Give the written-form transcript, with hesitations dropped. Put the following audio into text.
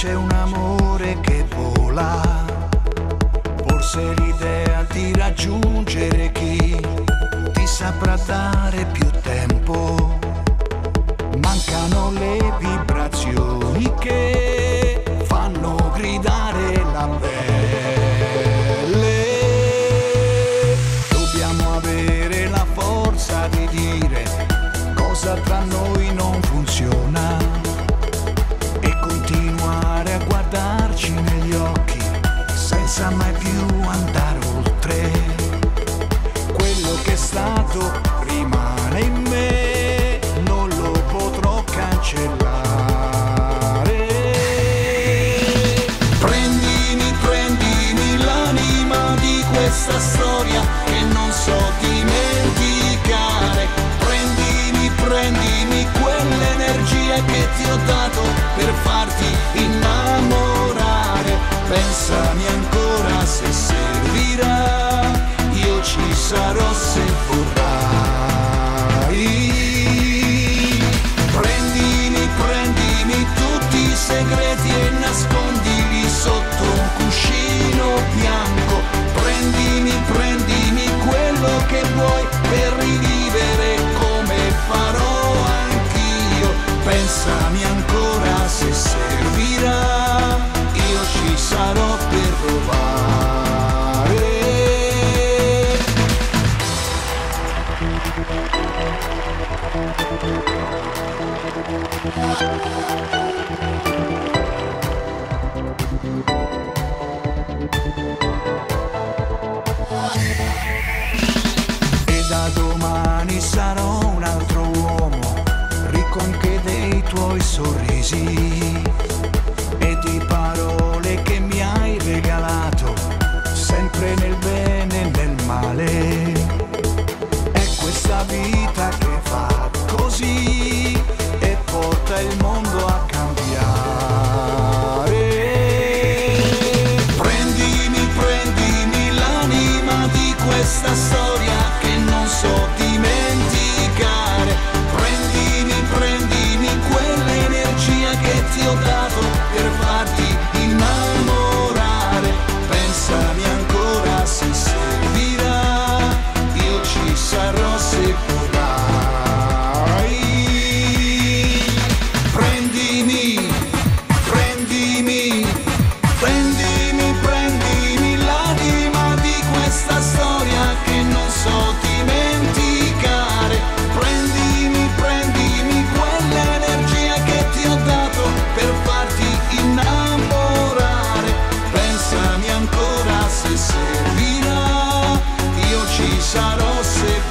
c'è un amore che vola, forse l'idea di raggiungere chi ti saprà dare più tempo. Mancano le vibrazioni che fanno gridare la pelle. Dobbiamo avere la forza di dire cosa tra noi non funziona e continuare a guardarci negli occhi senza mai più andare oltre. Quello che è stato rimane in me, non lo potrò cancellare. Prendimi l'anima di questa storia che non so dimenticare. Prendimi quell'energia che ti ho dato per farti innamorare. Pensami ancora se servirà, io ci sarò se vorrai. Prendimi tutti i segreti e nascondili sotto un cuscino bianco. Prendimi quello che vuoi per rivivere come farò anch'io. Pensami ancora se servirà, io ci sarò per provare. E da domani sarò un altro uomo, ricco anche dei tuoi sorrisi e di parole che mi hai regalato, sempre nel bene e nel male. È questa vita che fa così e porta il mondo a cambiare. Prendimi l'anima di questa storia che non so dimenticare. Prendimi quell'energia che ti ho dato per farti innamorare. Pensami ancora se servirà, io ci sarò se vorrai. Prendimi l'anima di questa storia che non so dimenticare. Prendimi quell'energia che ti ho dato per farti innamorare. Pensami ancora se servirà, io ci sarò se